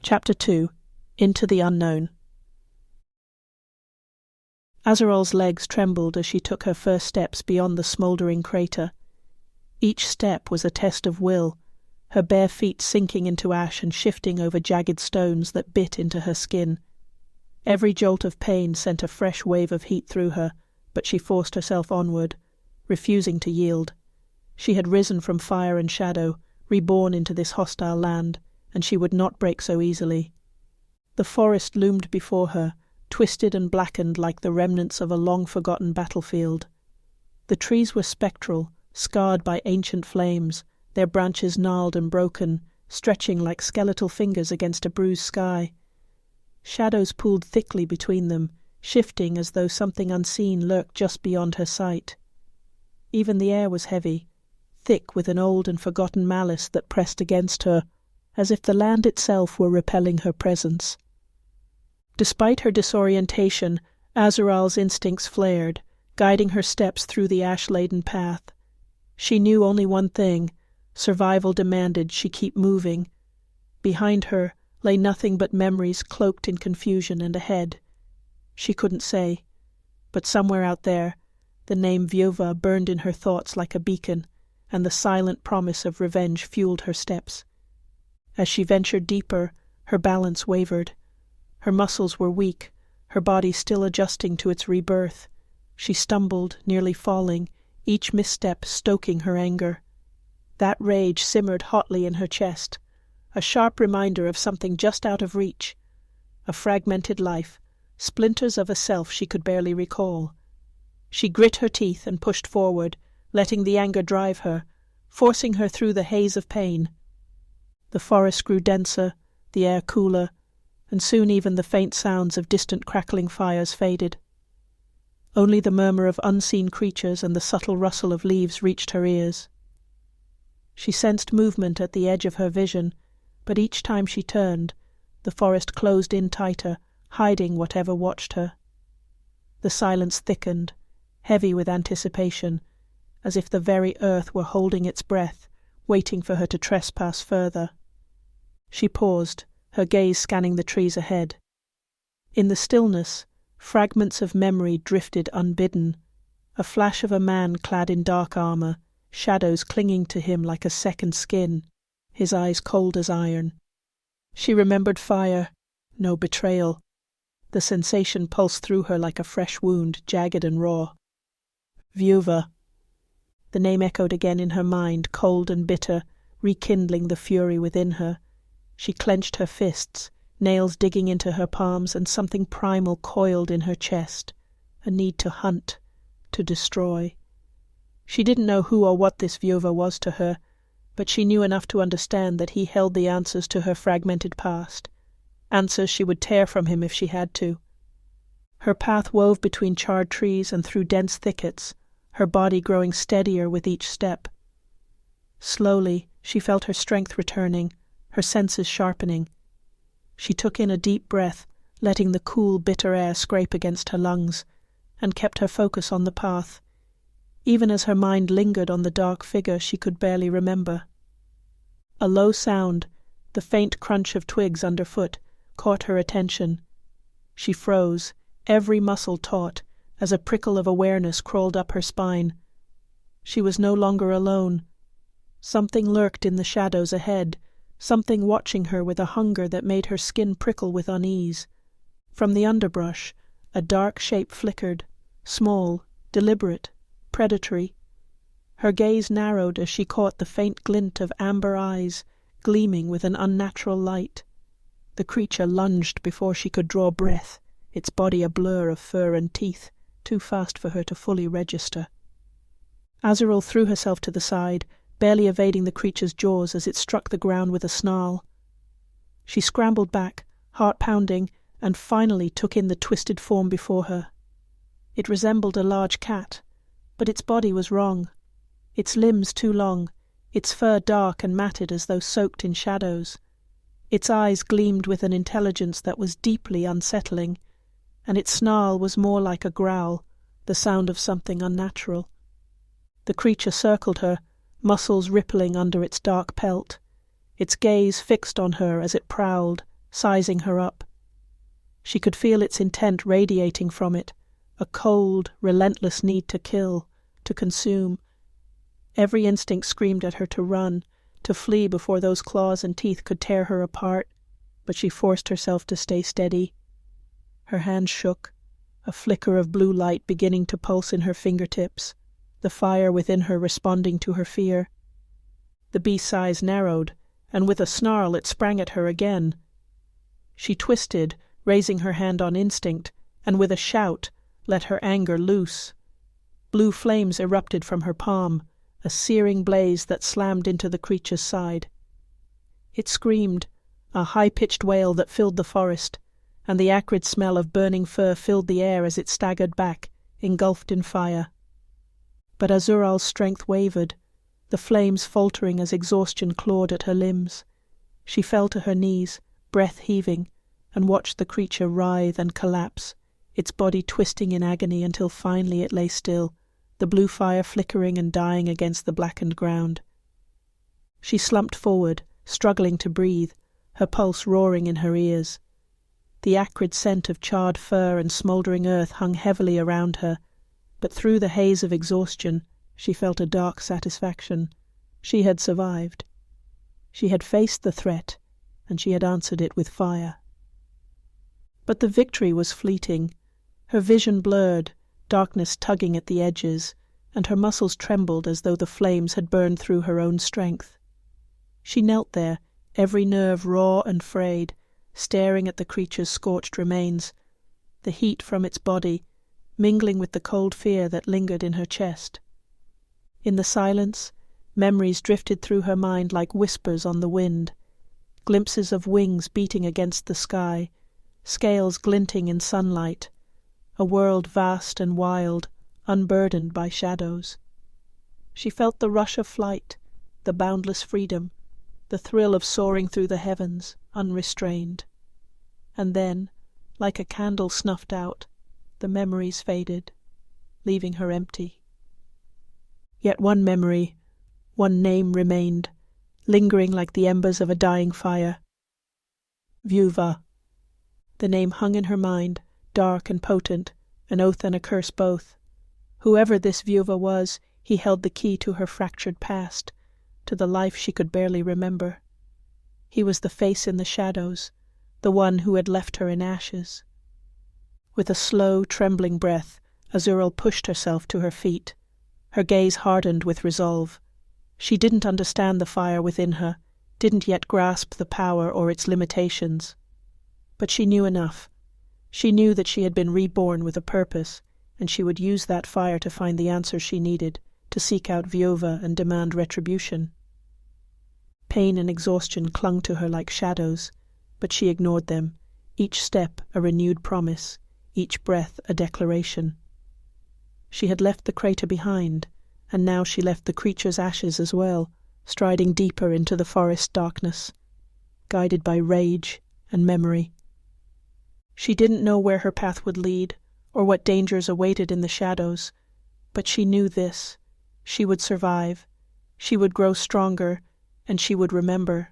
Chapter 2. Into the Unknown. Azural's legs trembled as she took her first steps beyond the smouldering crater. Each step was a test of will, her bare feet sinking into ash and shifting over jagged stones that bit into her skin. Every jolt of pain sent a fresh wave of heat through her, but she forced herself onward, refusing to yield. She had risen from fire and shadow, reborn into this hostile land, and she would not break so easily. The forest loomed before her, twisted and blackened like the remnants of a long-forgotten battlefield. The trees were spectral, scarred by ancient flames, their branches gnarled and broken, stretching like skeletal fingers against a bruised sky. Shadows pooled thickly between them, shifting as though something unseen lurked just beyond her sight. Even the air was heavy, thick with an old and forgotten malice that pressed against her, as if the land itself were repelling her presence. Despite her disorientation, Azural's instincts flared, guiding her steps through the ash-laden path. She knew only one thing: survival demanded she keep moving. Behind her lay nothing but memories cloaked in confusion, and ahead she couldn't say, but somewhere out there the name Vieuva burned in her thoughts like a beacon, and the silent promise of revenge fueled her steps. As she ventured deeper, her balance wavered. Her muscles were weak, her body still adjusting to its rebirth. She stumbled, nearly falling, each misstep stoking her anger. That rage simmered hotly in her chest, a sharp reminder of something just out of reach. A fragmented life, splinters of a self she could barely recall. She grit her teeth and pushed forward, letting the anger drive her, forcing her through the haze of pain. The forest grew denser, the air cooler, and soon even the faint sounds of distant crackling fires faded. Only the murmur of unseen creatures and the subtle rustle of leaves reached her ears. She sensed movement at the edge of her vision, but each time she turned, the forest closed in tighter, hiding whatever watched her. The silence thickened, heavy with anticipation, as if the very earth were holding its breath, waiting for her to trespass further. She paused, her gaze scanning the trees ahead. In the stillness, fragments of memory drifted unbidden, a flash of a man clad in dark armour, shadows clinging to him like a second skin, his eyes cold as iron. She remembered fire, no betrayal. The sensation pulsed through her like a fresh wound, jagged and raw. Vieuva. The name echoed again in her mind, cold and bitter, rekindling the fury within her. She clenched her fists, nails digging into her palms, and something primal coiled in her chest, a need to hunt, to destroy. She didn't know who or what this Vieuva was to her, but she knew enough to understand that he held the answers to her fragmented past, answers she would tear from him if she had to. Her path wove between charred trees and through dense thickets, her body growing steadier with each step. Slowly she felt her strength returning, her senses sharpening. She took in a deep breath, letting the cool, bitter air scrape against her lungs, and kept her focus on the path, even as her mind lingered on the dark figure she could barely remember. A low sound, the faint crunch of twigs underfoot, caught her attention. She froze, every muscle taut, as a prickle of awareness crawled up her spine. She was no longer alone. Something lurked in the shadows ahead, something watching her with a hunger that made her skin prickle with unease. From the underbrush, a dark shape flickered, small, deliberate, predatory. Her gaze narrowed as she caught the faint glint of amber eyes, gleaming with an unnatural light. The creature lunged before she could draw breath, its body a blur of fur and teeth, too fast for her to fully register. Azural threw herself to the side, barely evading the creature's jaws as it struck the ground with a snarl. She scrambled back, heart pounding, and finally took in the twisted form before her. It resembled a large cat, but its body was wrong, its limbs too long, its fur dark and matted as though soaked in shadows. Its eyes gleamed with an intelligence that was deeply unsettling, and its snarl was more like a growl, the sound of something unnatural. The creature circled her, muscles rippling under its dark pelt, its gaze fixed on her as it prowled, sizing her up. She could feel its intent radiating from it, a cold, relentless need to kill, to consume. Every instinct screamed at her to run, to flee before those claws and teeth could tear her apart, but she forced herself to stay steady. Her hands shook, a flicker of blue light beginning to pulse in her fingertips, the fire within her responding to her fear. The beast's eyes narrowed, and with a snarl it sprang at her again. She twisted, raising her hand on instinct, and with a shout let her anger loose. Blue flames erupted from her palm, a searing blaze that slammed into the creature's side. It screamed, a high-pitched wail that filled the forest, and the acrid smell of burning fur filled the air as it staggered back, engulfed in fire. But Azural's strength wavered, the flames faltering as exhaustion clawed at her limbs. She fell to her knees, breath heaving, and watched the creature writhe and collapse, its body twisting in agony until finally it lay still, the blue fire flickering and dying against the blackened ground. She slumped forward, struggling to breathe, her pulse roaring in her ears. The acrid scent of charred fur and smouldering earth hung heavily around her, but through the haze of exhaustion she felt a dark satisfaction. She had survived. She had faced the threat, and she had answered it with fire. But the victory was fleeting. Her vision blurred, darkness tugging at the edges, and her muscles trembled as though the flames had burned through her own strength. She knelt there, every nerve raw and frayed, staring at the creature's scorched remains, the heat from its body mingling with the cold fear that lingered in her chest. In the silence, memories drifted through her mind like whispers on the wind, glimpses of wings beating against the sky, scales glinting in sunlight, a world vast and wild, unburdened by shadows. She felt the rush of flight, the boundless freedom, the thrill of soaring through the heavens, unrestrained. And then, like a candle snuffed out, the memories faded, leaving her empty. Yet one memory, one name remained, lingering like the embers of a dying fire. Vieuva. The name hung in her mind, dark and potent, an oath and a curse both. Whoever this Vieuva was, he held the key to her fractured past, to the life she could barely remember. He was the face in the shadows, the one who had left her in ashes. With a slow, trembling breath, Azural pushed herself to her feet. Her gaze hardened with resolve. She didn't understand the fire within her, didn't yet grasp the power or its limitations. But she knew enough. She knew that she had been reborn with a purpose, and she would use that fire to find the answers she needed, to seek out Vieuva and demand retribution. Pain and exhaustion clung to her like shadows, but she ignored them, each step a renewed promise, each breath a declaration. She had left the crater behind, and now she left the creature's ashes as well, striding deeper into the forest darkness, guided by rage and memory. She didn't know where her path would lead, or what dangers awaited in the shadows, but she knew this: she would survive, she would grow stronger, and she would remember.